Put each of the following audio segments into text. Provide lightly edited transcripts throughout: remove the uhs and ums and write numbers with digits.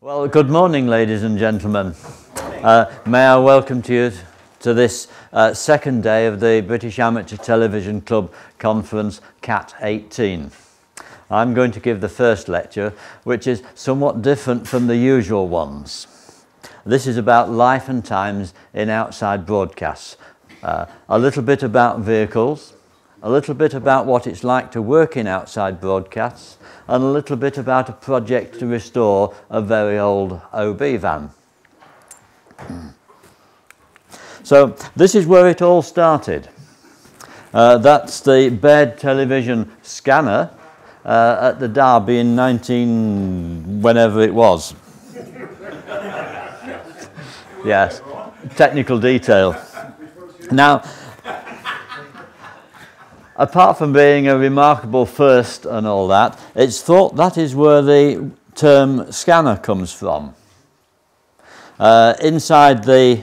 Well, good morning, ladies and gentlemen. May I welcome you to this second day of the British Amateur Television Club Conference CAT 18. I'm going to give the first lecture, which is somewhat different from the usual ones. This is about life and times in outside broadcasts. A little bit about vehicles, a little bit about what it's like to work in outside broadcasts, and a little bit about a project to restore a very old OB van. So this is where it all started. That's the bed television scanner at the Derby in whenever it was. Yes, technical detail. Now, apart from being a remarkable first and all that, it's thought that is where the term scanner comes from. Inside the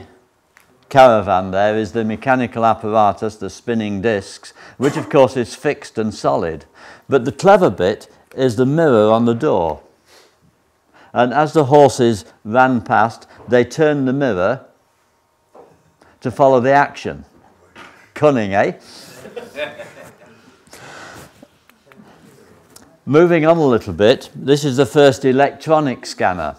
caravan there is the mechanical apparatus, the spinning discs, which of course is fixed and solid. But the clever bit is the mirror on the door. And as the horses ran past, they turned the mirror to follow the action. Cunning, eh? Moving on a little bit, this is the first electronic scanner,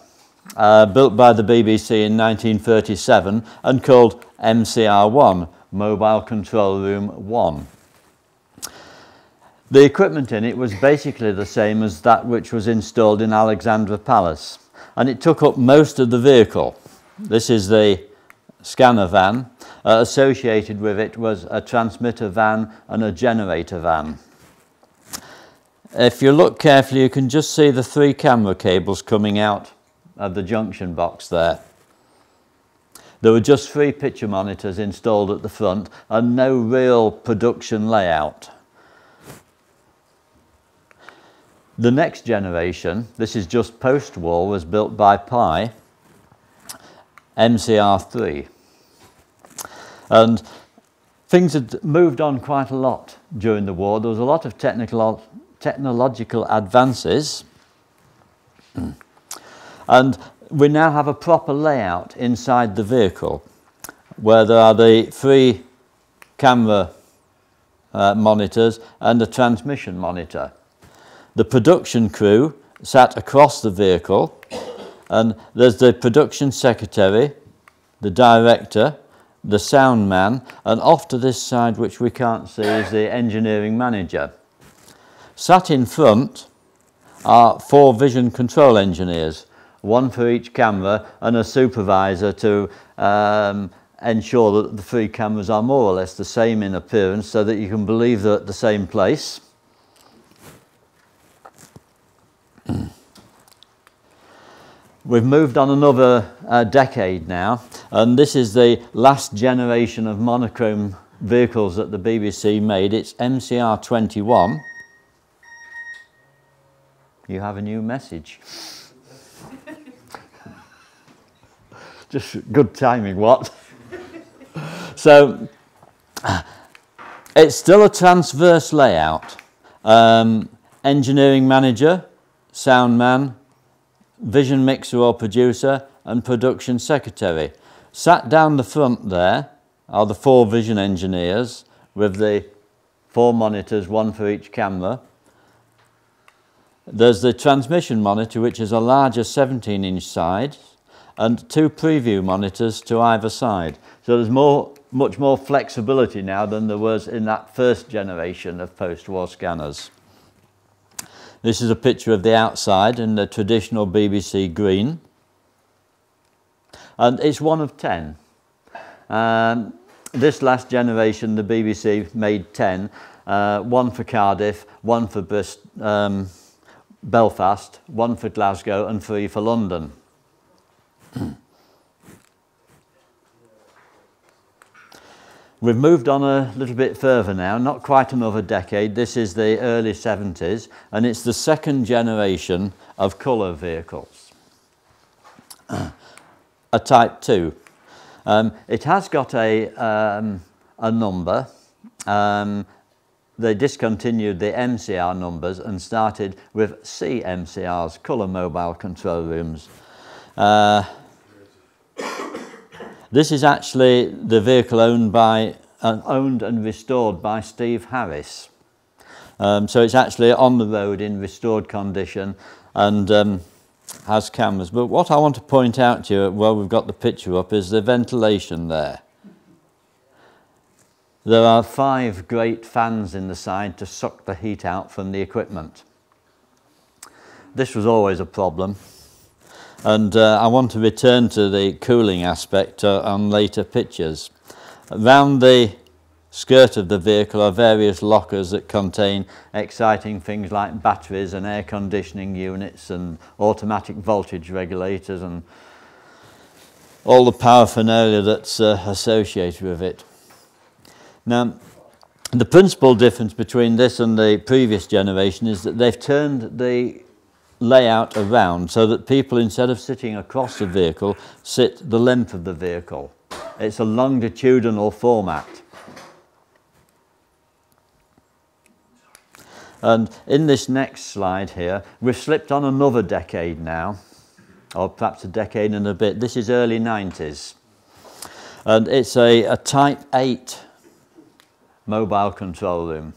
built by the BBC in 1937 and called MCR1, Mobile Control Room 1. The equipment in it was basically the same as that which was installed in Alexandra Palace, and it took up most of the vehicle. This is the scanner van. Associated with it was a transmitter van and a generator van. If you look carefully, you can just see the 3 camera cables coming out of the junction box there. There were just 3 picture monitors installed at the front and no real production layout. The next generation, this is just post-war, was built by Pi, MCR3. And things had moved on quite a lot during the war. There was a lot of technological advances, and we now have a proper layout inside the vehicle where there are the 3 camera monitors and a transmission monitor. The production crew sat across the vehicle, and there's the production secretary, the director, the sound man, and off to this side, which we can't see, is the engineering manager. Sat in front are 4 vision control engineers, 1 for each camera, and a supervisor to ensure that the 3 cameras are more or less the same in appearance so that you can believe they're at the same place. We've moved on another decade now, and this is the last generation of monochrome vehicles that the BBC made. It's MCR21. You have a new message. Just good timing, what? So, it's still a transverse layout. Engineering manager, sound man, vision mixer or producer, and production secretary. Sat down the front there are the 4 vision engineers with the 4 monitors, 1 for each camera. There's the transmission monitor, which is a larger 17-inch side, and 2 preview monitors to either side. So there's much more flexibility now than there was in that first generation of post-war scanners. This is a picture of the outside in the traditional BBC green. And it's one of 10. This last generation, the BBC made 10. 1 for Cardiff, 1 for Belfast, 1 for Glasgow, and 3 for London. We've moved on a little bit further now, not quite another decade. This is the early 70s, and it's the 2nd generation of colour vehicles. A Type 2. It has got a number. They discontinued the MCR numbers and started with CMCRs, colour mobile control rooms. This is actually the vehicle owned and restored by Steve Harris. So it's actually on the road in restored condition and has cameras. But what I want to point out to you, while we've got the picture up, is the ventilation there. There are 5 great fans in the side to suck the heat out from the equipment. This was always a problem. And I want to return to the cooling aspect on later pictures. Around the skirt of the vehicle are various lockers that contain exciting things like batteries and air conditioning units and automatic voltage regulators and all the paraphernalia that's associated with it. Now, the principal difference between this and the previous generation is that they've turned the layout around so that people, instead of sitting across the vehicle, sit the length of the vehicle. It's a longitudinal format. And in this next slide here, we've slipped on another decade now, or perhaps a decade and a bit. This is early 90s. And it's a Type 8 mobile control room.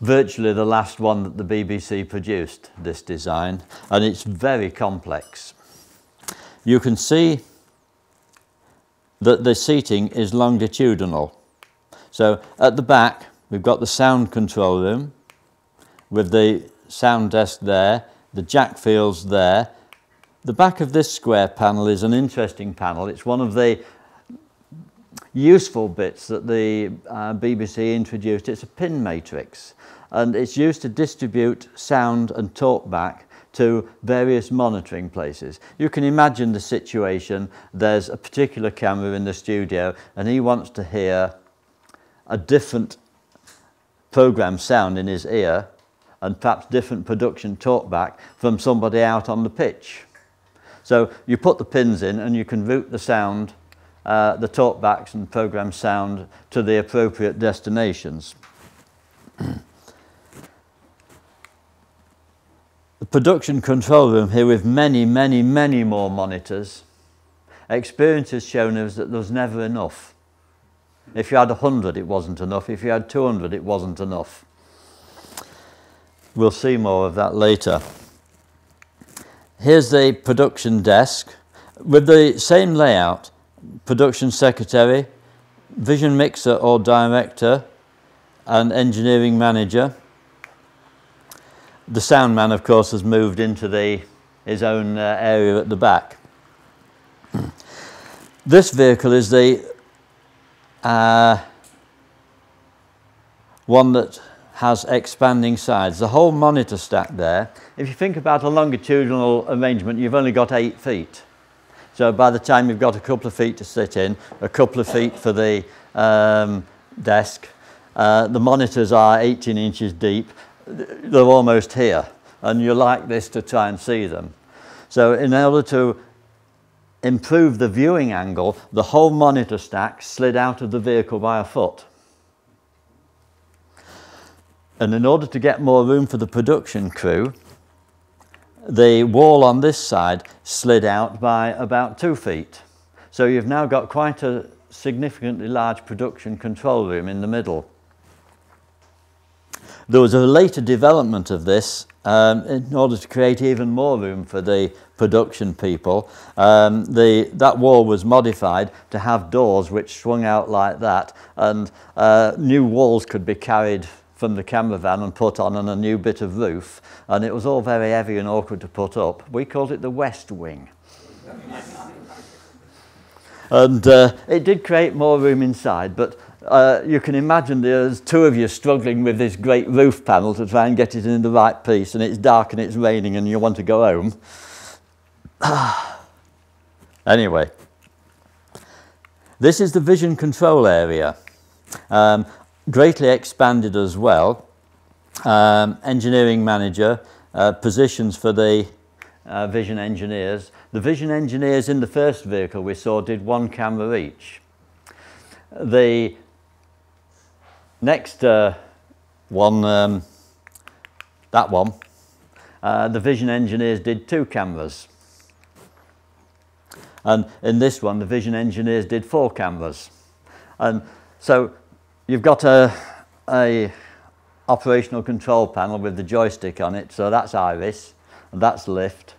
Virtually the last one that the BBC produced, this design, and it's very complex. You can see that the seating is longitudinal. So at the back, we've got the sound control room with the sound desk there, the jack fields there. The back of this square panel is an interesting panel. It's one of the useful bits that the BBC introduced. It's a pin matrix, and it's used to distribute sound and talkback to various monitoring places. You can imagine the situation. There's a particular camera in the studio and he wants to hear a different program sound in his ear and perhaps different production talkback from somebody out on the pitch. So you put the pins in and you can route the sound, the talkbacks and program sound to the appropriate destinations. The production control room here with many more monitors. Experience has shown us that there's never enough. If you had 100, it wasn't enough. If you had 200, it wasn't enough. We'll see more of that later. Here's the production desk with the same layout: production secretary, vision mixer or director, and engineering manager. The sound man, of course, has moved into his own area at the back. This vehicle is the one that has expanding sides. The whole monitor stack there, if you think about a longitudinal arrangement, you've only got 8 feet. So by the time you've got a couple of feet to sit in, a couple of feet for the desk, the monitors are 18 inches deep. They're almost here, and you like this to try and see them. So in order to improve the viewing angle, the whole monitor stack slid out of the vehicle by a foot. And in order to get more room for the production crew, the wall on this side slid out by about 2 feet. So you've now got quite a significantly large production control room in the middle. There was a later development of this in order to create even more room for the production people. That wall was modified to have doors which swung out like that, and new walls could be carried from the camera van and put on a new bit of roof, and it was all very heavy and awkward to put up. We called it the West Wing. And it did create more room inside, but you can imagine there's 2 of you struggling with this great roof panel to try and get it in the right piece, and it's dark and it's raining and you want to go home. Anyway, this is the vision control area. Greatly expanded as well. Engineering manager, positions for the vision engineers. The vision engineers in the first vehicle we saw did 1 camera each. The next one, that one, the vision engineers did 2 cameras. And in this one, the vision engineers did 4 cameras. And so you've got a operational control panel with the joystick on it. So that's iris, and that's lift,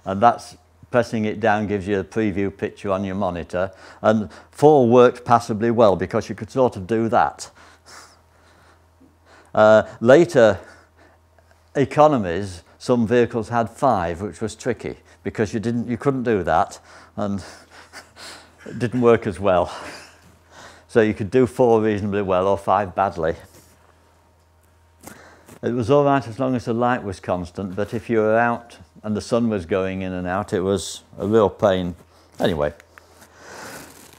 and that's pressing it down gives you a preview picture on your monitor. And 4 worked passably well because you could sort of do that. Later economies, some vehicles had 5, which was tricky because you couldn't do that, and it didn't work as well. So you could do 4 reasonably well or 5 badly. It was all right as long as the light was constant, but if you were out and the sun was going in and out, it was a real pain. Anyway,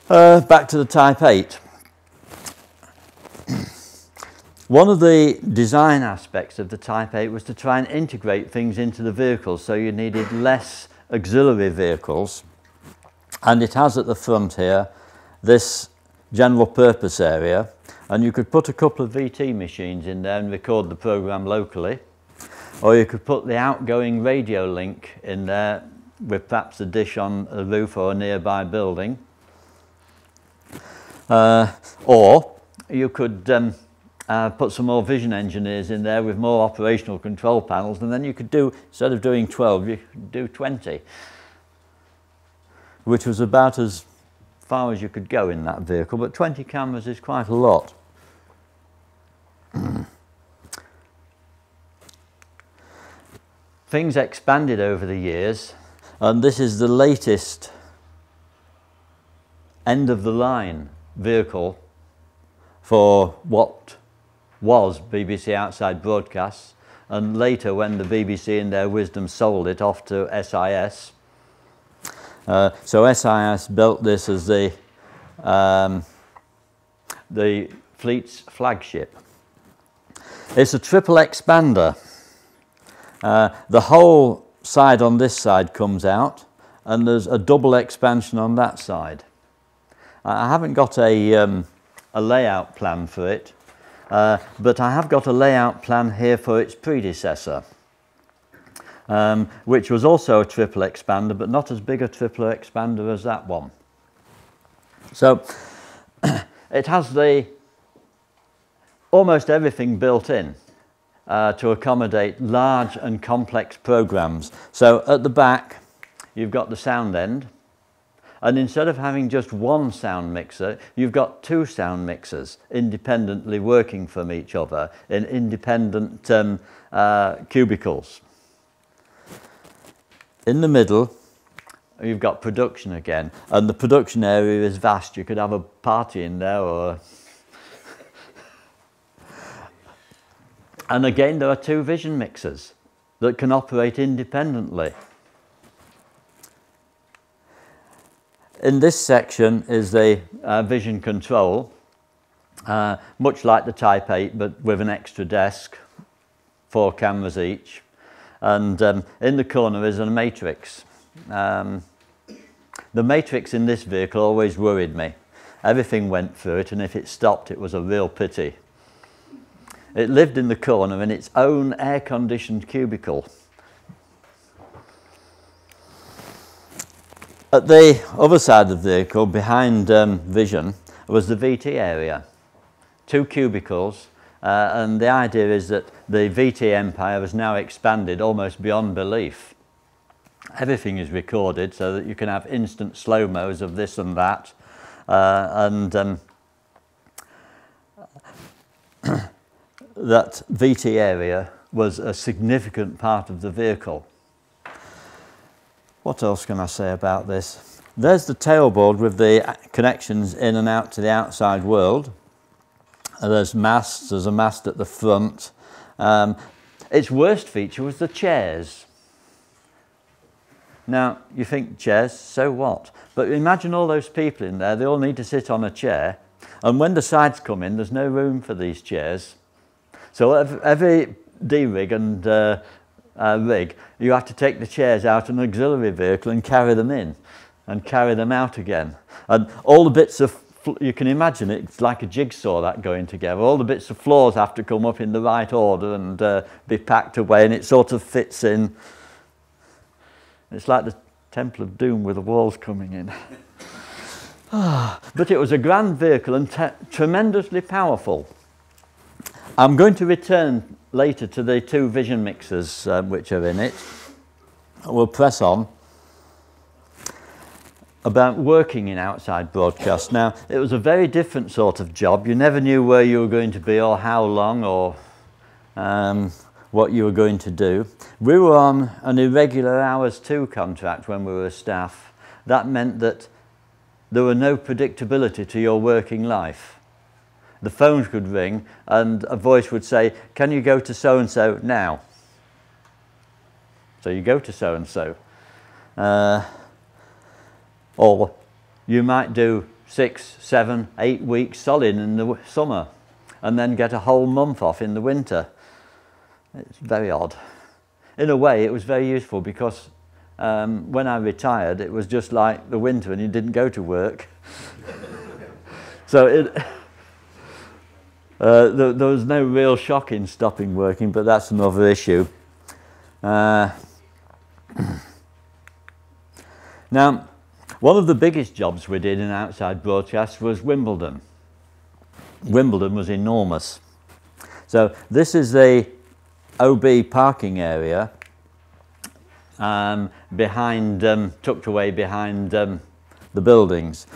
back to the Type 8. One of the design aspects of the Type 8 was to try and integrate things into the vehicles, so you needed less auxiliary vehicles. And it has at the front here this general purpose area, and you could put a couple of VT machines in there and record the program locally, or you could put the outgoing radio link in there with perhaps a dish on a roof or a nearby building, or you could put some more vision engineers in there with more operational control panels, and then you could do, instead of doing 12, you could do 20, which was about as far as you could go in that vehicle, but 20 cameras is quite a lot. Things expanded over the years, and this is the latest end-of-the-line vehicle for what was BBC Outside Broadcasts, and later when the BBC in their wisdom sold it off to SIS. So SIS built this as the fleet's flagship. It's a triple expander. The whole side on this side comes out, and there's a double expansion on that side. I haven't got a layout plan for it, but I have got a layout plan here for its predecessor, which was also a triple expander, but not as big a triple expander as that one. So it has almost everything built in to accommodate large and complex programs. So at the back, you've got the sound end, and instead of having just one sound mixer, you've got 2 sound mixers independently working from each other in independent cubicles. In the middle, you've got production again, and the production area is vast. You could have a party in there, or and again, there are 2 vision mixers that can operate independently. In this section is the vision control, much like the Type 8, but with an extra desk, 4 cameras each. And in the corner is a matrix. The matrix in this vehicle always worried me. Everything went through it, and if it stopped, it was a real pity. It lived in the corner in its own air-conditioned cubicle. At the other side of the vehicle, behind vision, was the VT area. 2 cubicles, and the idea is that the VT empire has now expanded almost beyond belief. Everything is recorded so that you can have instant slow-mos of this and that, that VT area was a significant part of the vehicle. What else can I say about this? There's the tailboard with the connections in and out to the outside world. There's masts, there's a mast at the front. Its worst feature was the chairs. Now, you think chairs, so what? But imagine all those people in there, they all need to sit on a chair, and when the sides come in, there's no room for these chairs. So every D-rig and rig, you have to take the chairs out an auxiliary vehicle and carry them in and carry them out again. And all the bits of you can imagine it's like a jigsaw, that going together. All the bits of floors have to come up in the right order and be packed away, and it sort of fits in. It's like the Temple of Doom with the walls coming in. But it was a grand vehicle and tremendously powerful. I'm going to return later to the two vision mixers which are in it. We'll press on about working in outside broadcast. Now, it was a very different sort of job. You never knew where you were going to be or how long or what you were going to do. We were on an irregular hours 2 contract when we were staff. That meant that there were no predictability to your working life. The phones could ring and a voice would say, can you go to so-and-so now? So you go to so-and-so. Or you might do 6, 7, 8 weeks solid in the summer and then get a whole month off in the winter. It's very odd. In a way, it was very useful because when I retired, it was just like the winter and you didn't go to work. So there was no real shock in stopping working, but that's another issue. Now, one of the biggest jobs we did in outside broadcast was Wimbledon. Wimbledon was enormous. So this is the OB parking area behind, tucked away behind the buildings.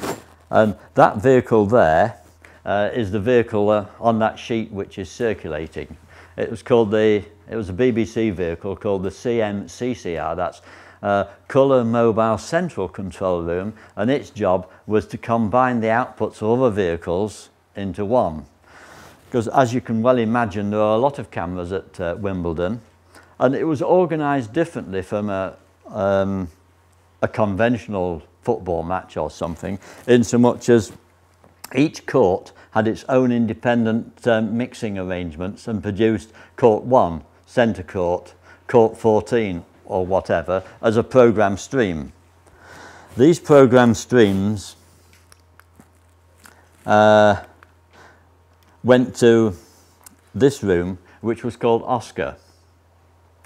And that vehicle there is the vehicle on that sheet which is circulating. It was a BBC vehicle called the CMCCR, that's Colour Mobile Central Control Room, and its job was to combine the outputs of other vehicles into one. Because as you can well imagine, there are a lot of cameras at Wimbledon, and it was organised differently from a conventional football match or something, in so much as each court had its own independent mixing arrangements and produced court 1, centre court, court 14 or whatever as a programme stream. These programme streams went to this room which was called Oscar,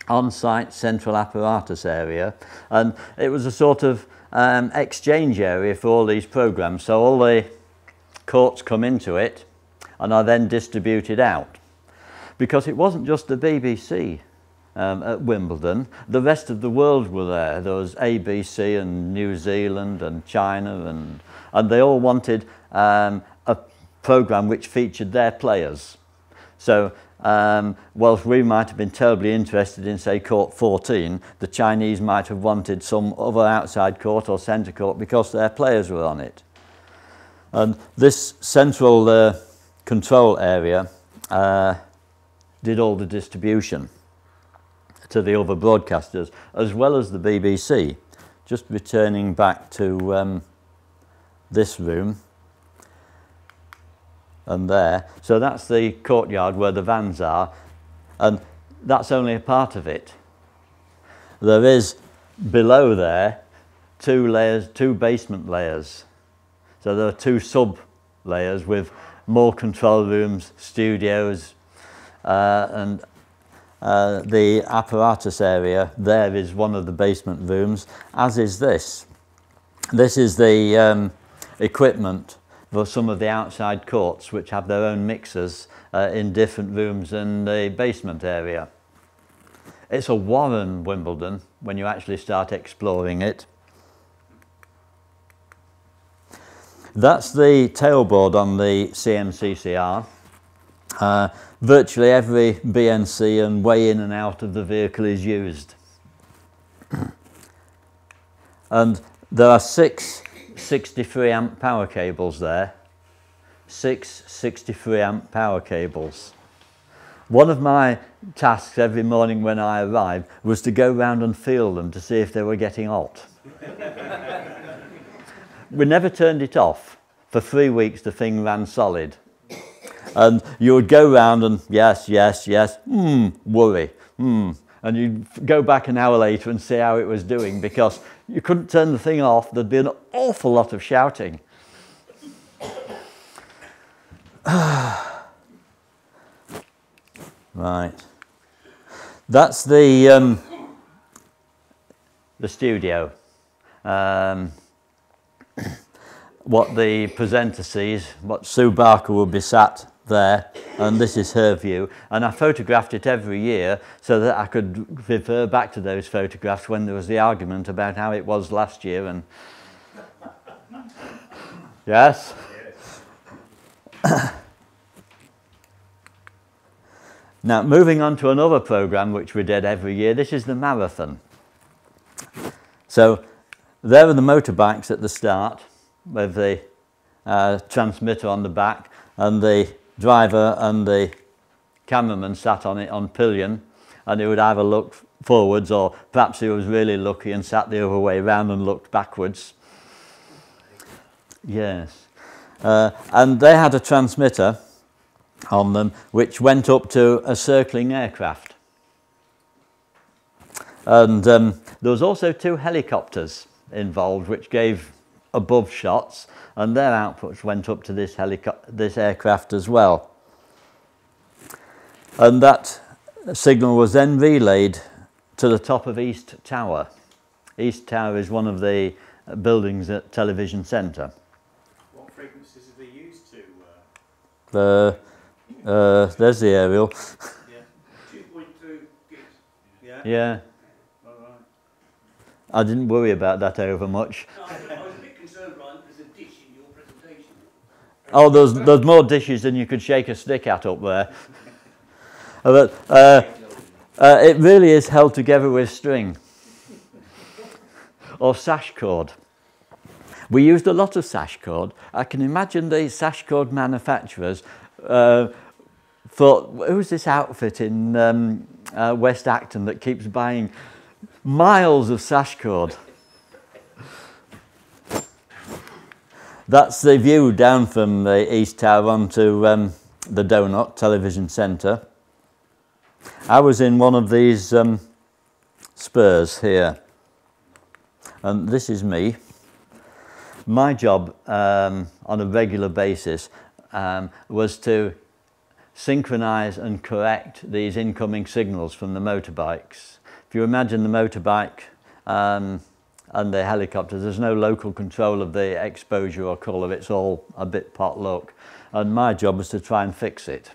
On-Site Central Apparatus Area, and it was a sort of exchange area for all these programmes. So all the courts come into it and are then distributed out. Because it wasn't just the BBC at Wimbledon, the rest of the world were there. There was ABC and New Zealand and China, and they all wanted a programme which featured their players. So whilst we might have been terribly interested in, say, court 14, the Chinese might have wanted some other outside court or centre court because their players were on it. And this central control area did all the distribution to the other broadcasters, as well as the BBC. Just returning back to this room and there. So that's the courtyard where the vans are, and that's only a part of it. There is below there 2 layers, 2 basement layers. So there are 2 sub layers with more control rooms, studios, and the apparatus area there is one of the basement rooms, as is this. This is the equipment for some of the outside courts which have their own mixers in different rooms in the basement area. It's a warren, Wimbledon, when you actually start exploring it. That's the tailboard on the CMCCR. Virtually every BNC and way in and out of the vehicle is used. And there are 6 63 amp power cables there. 6 63 amp power cables. One of my tasks every morning when I arrived was to go round and feel them to see if they were getting hot. We never turned it off. For 3 weeks the thing ran solid. And you would go round and yes, yes, yes, worry, And you'd go back an hour later and see how it was doing, because you couldn't turn the thing off. There'd be an awful lot of shouting. Right. That's the studio. What the presenter sees, what Sue Barker will be sat there, and this is her view. And I photographed it every year so that I could refer back to those photographs when there was the argument about how it was last year. And yes? Now, moving on to another programme which we did every year, this is the marathon. So, there are the motorbikes at the start with the transmitter on the back, and the driver and the cameraman sat on it on pillion, and he would either look forwards or perhaps he was really lucky and sat the other way round and looked backwards. Yes. And they had a transmitter on them which went up to a circling aircraft. And there was also 2 helicopters involved which gave above shots, and their outputs went up to this aircraft as well. And that signal was then relayed to the top of East Tower. East Tower is one of the buildings at Television Centre. What frequencies have they used to? There's the aerial. Yeah, 2.2 gigs. Yeah. Yeah. All right. I didn't worry about that over much. No, I was a bit concerned, Brian, there's a dish in your presentation. Oh, there's more dishes than you could shake a stick at up there. But it really is held together with string or sash cord. We used a lot of sash cord. I can imagine the sash cord manufacturers thought, who's this outfit in West Acton that keeps buying miles of sash cord? That's the view down from the East Tower onto the Donut Television Centre. I was in one of these spurs here, and this is me. My job on a regular basis was to synchronise and correct these incoming signals from the motorbikes. If you imagine the motorbike and the helicopters, there's no local control of the exposure or colour, it's all a bit potluck, and my job was to try and fix it.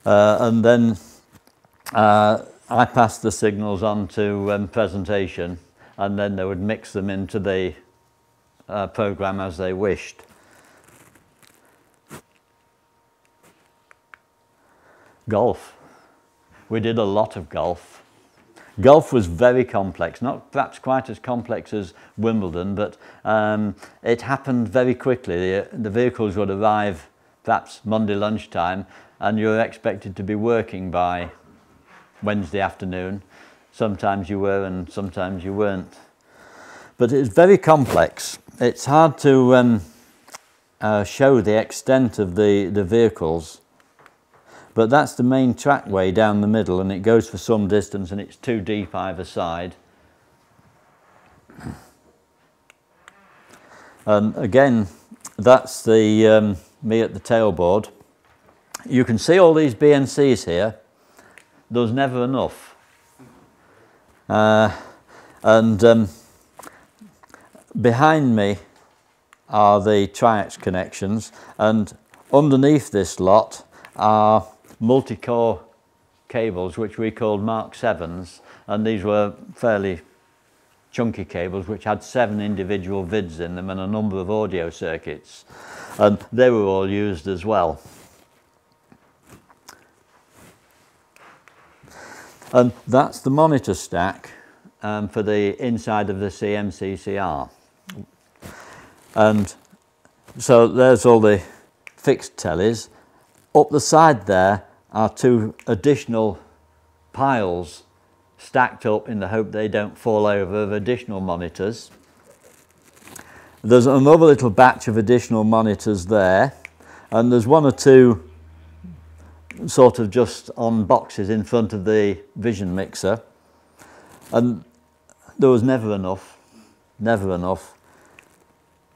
And then I passed the signals on to presentation, and then they would mix them into the programme as they wished. Golf. We did a lot of golf. Golf was very complex, not perhaps quite as complex as Wimbledon, but it happened very quickly. The vehicles would arrive perhaps Monday lunchtime, and you were expected to be working by Wednesday afternoon. Sometimes you were and sometimes you weren't. But it's very complex. It's hard to show the extent of the vehicles. But that's the main trackway down the middle, and it goes for some distance, and it's 2 deep either side. And again, that's the me at the tailboard. You can see all these BNCs here. There's never enough. Behind me are the triax connections, and underneath this lot are multi-core cables which we called Mark 7s, and these were fairly chunky cables which had 7 individual vids in them and a number of audio circuits, and they were all used as well. And that's the monitor stack for the inside of the CMCCR. And so there's all the fixed tellies. Up the side there are 2 additional piles stacked up in the hope they don't fall over of additional monitors. There's another little batch of additional monitors there, and there's 1 or 2 sort of just on boxes in front of the vision mixer, and there was never enough.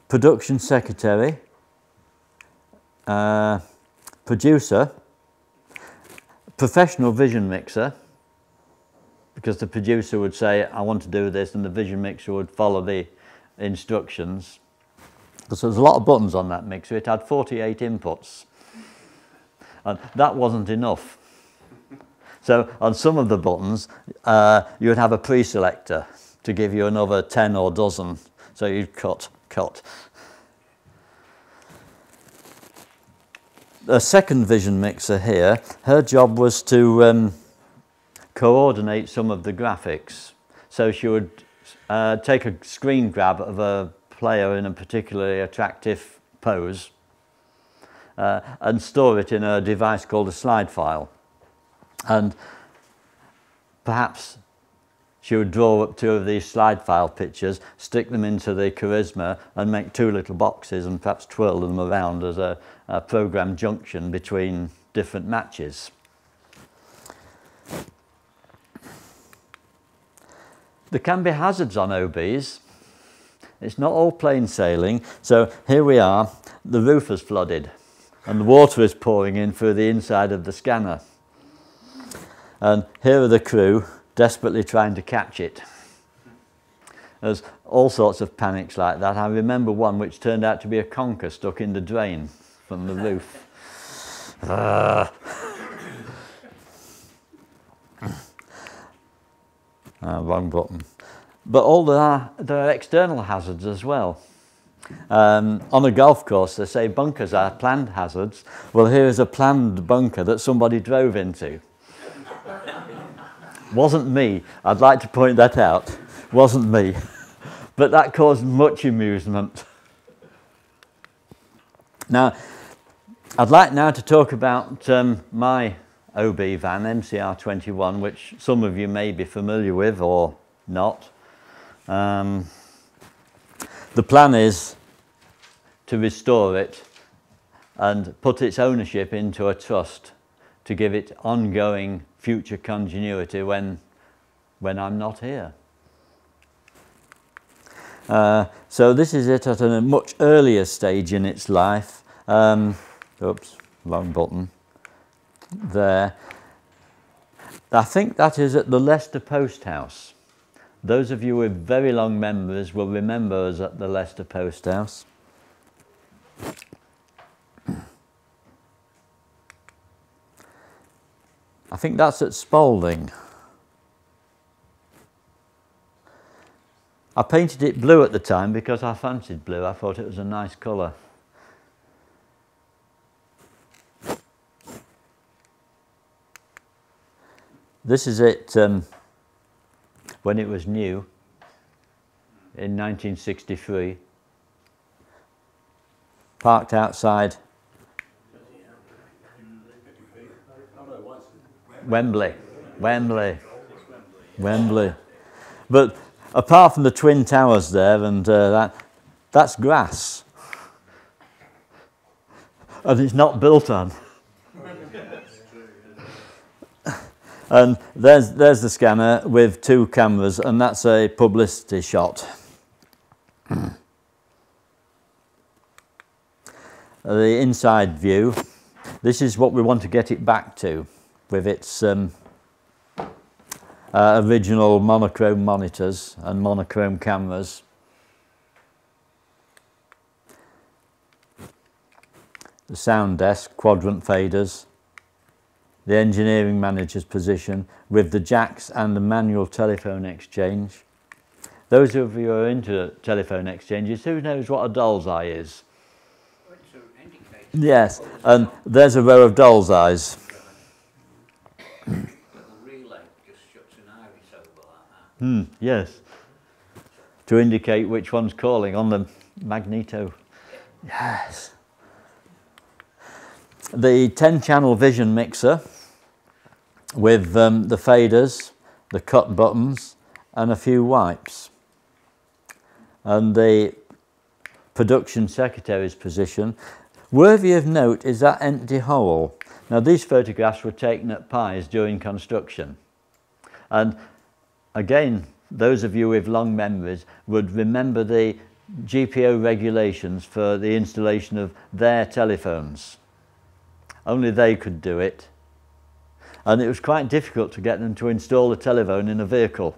Production secretary, producer, professional vision mixer, because the producer would say, I want to do this, and the vision mixer would follow the instructions. Because there was a lot of buttons on that mixer. It had 48 inputs. And that wasn't enough. So on some of the buttons, you would have a pre-selector to give you another 10 or dozen. So you'd cut. The second vision mixer here, her job was to coordinate some of the graphics. So she would take a screen grab of a player in a particularly attractive pose and store it in a device called a slide file. And perhaps she would draw up 2 of these slide file pictures, stick them into the Charisma and make 2 little boxes and perhaps twirl them around as a program junction between different matches. There can be hazards on OBs. It's not all plain sailing. So here we are, the roof has flooded and the water is pouring in through the inside of the scanner. And here are the crew desperately trying to catch it. There's all sorts of panics like that. I remember one which turned out to be a conker stuck in the drain from the roof. Wrong button. But there are external hazards as well. On a golf course, they say bunkers are planned hazards. Well, here is a planned bunker that somebody drove into. Wasn't me. I'd like to point that out. Wasn't me. But that caused much amusement. Now, I'd like now to talk about my OB van, MCR21, which some of you may be familiar with or not. The plan is to restore it and put its ownership into a trust to give it ongoing future continuity when I'm not here. So this is it at a much earlier stage in its life. Oops, wrong button. There. I think that is at the Leicester Post House. Those of you with very long memories will remember us at the Leicester Post House. I think that's at Spalding. I painted it blue at the time because I fancied blue. I thought it was a nice colour. This is it when it was new in 1963. Parked outside Wembley. But apart from the Twin Towers there and that's grass. And it's not built on. And there's the scanner with 2 cameras, and that's a publicity shot. The inside view, this is what we want to get it back to with its original monochrome monitors and monochrome cameras. The sound desk, quadrant faders, the engineering manager's position with the jacks and the manual telephone exchange. Those of you who are into telephone exchanges, who knows what a doll's eye is? Yes, and there's a row of doll's eyes. Little relay just shuts an iris over like that. Yes, to indicate which one's calling on the magneto. Yes. The 10-channel vision mixer with the faders, the cut buttons and a few wipes. And the production secretary's position. Worthy of note is that empty hole. Now these photographs were taken at Pies during construction. And again, those of you with long memories would remember the GPO regulations for the installation of their telephones. Only they could do it. And it was quite difficult to get them to install a telephone in a vehicle.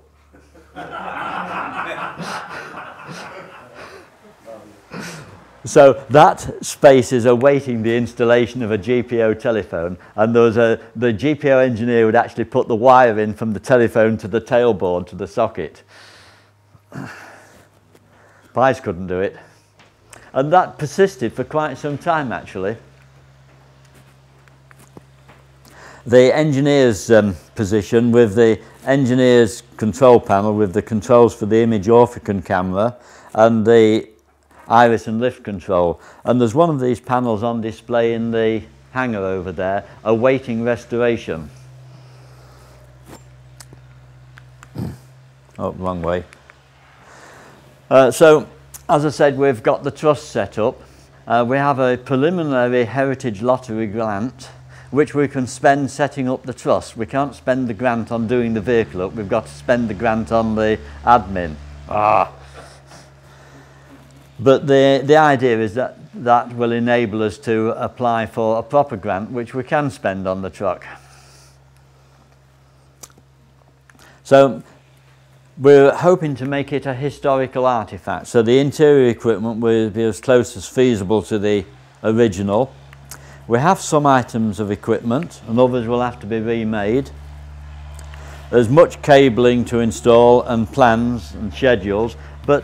So that space is awaiting the installation of a GPO telephone, and the GPO engineer would actually put the wire in from the telephone to the tailboard to the socket. Pies couldn't do it. And that persisted for quite some time, actually. The engineer's position with the engineer's control panel with the controls for the image orphan camera and the iris and lift control. And there's one of these panels on display in the hangar over there, awaiting restoration. Oh, wrong way. So, as I said, we've got the truss set up. We have a preliminary heritage lottery grant, which we can spend setting up the truss. We can't spend the grant on doing the vehicle up. We've got to spend the grant on the admin. But the idea is that that will enable us to apply for a proper grant, which we can spend on the truck. So we're hoping to make it a historical artifact. So the interior equipment will be as close as feasible to the original. We have some items of equipment, and others will have to be remade. There's much cabling to install and plans and schedules, but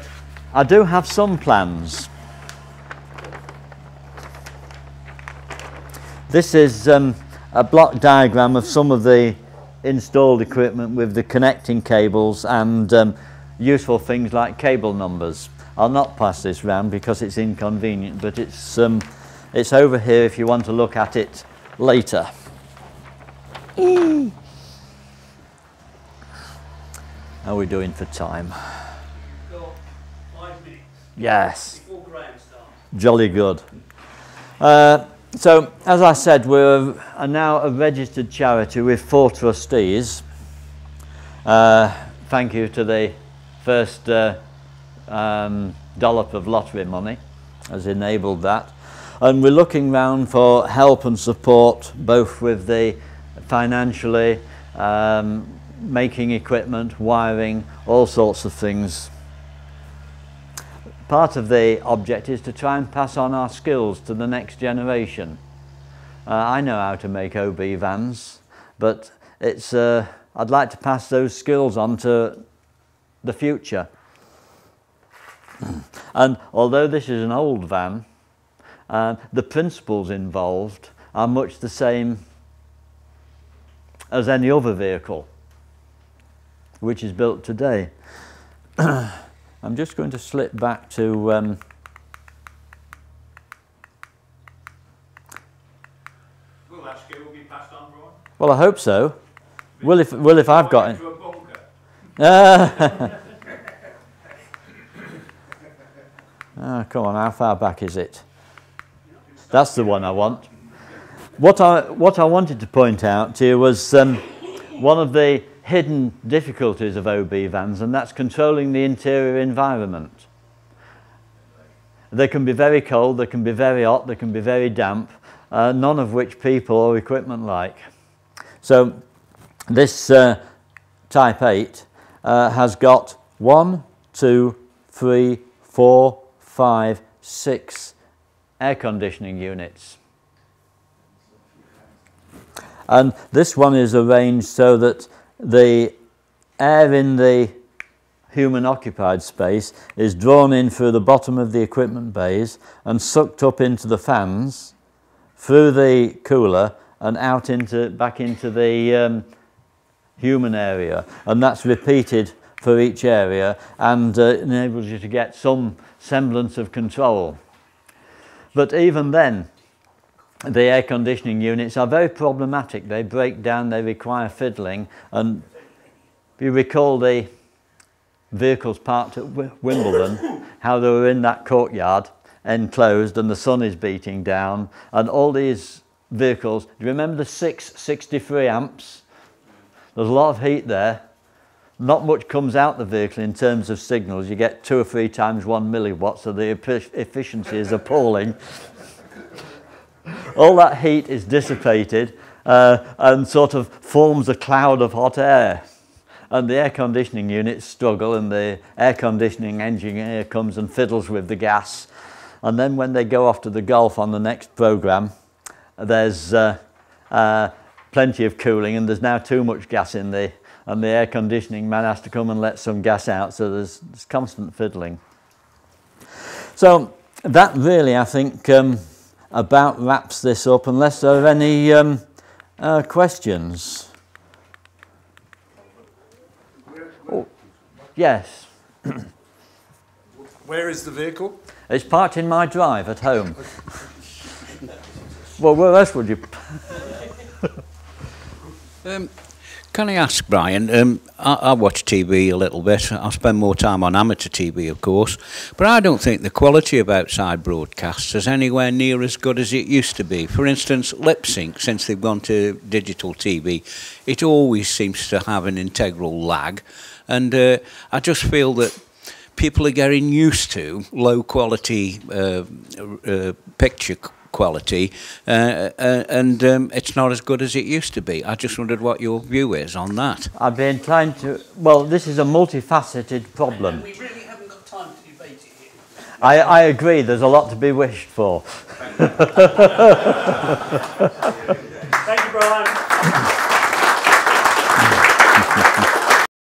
I do have some plans. This is a block diagram of some of the installed equipment with the connecting cables and useful things like cable numbers. I'll not pass this round because it's inconvenient, but it's over here if you want to look at it later. How are we doing for time? We've got 5 minutes. Yes. Before Graham starts. Jolly good. So, as I said, we're now a registered charity with 4 trustees. Thank you to the first dollop of lottery money has enabled that. And we're looking round for help and support, both with the financially, making equipment, wiring, all sorts of things. Part of the object is to try and pass on our skills to the next generation. I know how to make OB vans, but I'd like to pass those skills on to the future. And although this is an old van, the principles involved are much the same as any other vehicle which is built today. I'm just going to slip back to Will that skill be passed on, Brian? well, I hope so. Well, if I've got it. Into a bunker. Come on, how far back is it? That's the one I want. What I wanted to point out to you was one of the hidden difficulties of OB vans, and that's controlling the interior environment. They can be very cold, they can be very hot, they can be very damp, none of which people or equipment like. So this Type 8 has got 1, 2, 3, 4, 5, 6 air conditioning units. And this one is arranged so that the air in the human occupied space is drawn in through the bottom of the equipment bays and sucked up into the fans, through the cooler and out back into the human area. And that's repeated for each area and enables you to get some semblance of control. But even then, the air conditioning units are very problematic. They break down, they require fiddling, and if you recall the vehicles parked at Wimbledon, how they were in that courtyard, enclosed, and the sun is beating down, and all these vehicles, do you remember the 663 amps? There's a lot of heat there, not much comes out the vehicle in terms of signals. You get 2 or 3 times 1 milliwatt, so the efficiency is appalling. All that heat is dissipated and sort of forms a cloud of hot air. And the air conditioning units struggle, and the air conditioning engineer comes and fiddles with the gas. And then when they go off to the golf on the next programme, there's plenty of cooling, and there's now too much gas in there, and the air conditioning man has to come and let some gas out, so there's constant fiddling. So that really, I think, about wraps this up, unless there are any questions. Oh, yes. Where is the vehicle? It's parked in my drive at home. Well, where else would you? Can I ask, Brian, I watch TV a little bit. I spend more time on amateur TV, of course, but I don't think the quality of outside broadcasts is anywhere near as good as it used to be. For instance, lip sync, since they've gone to digital TV, it always seems to have an integral lag, and I just feel that people are getting used to low quality picture quality, and it's not as good as it used to be. I just wondered what your view is on that. I'd be inclined to, well, this is a multifaceted problem. We really haven't got time to debate it here. I agree, there's a lot to be wished for. Thank you, Brian.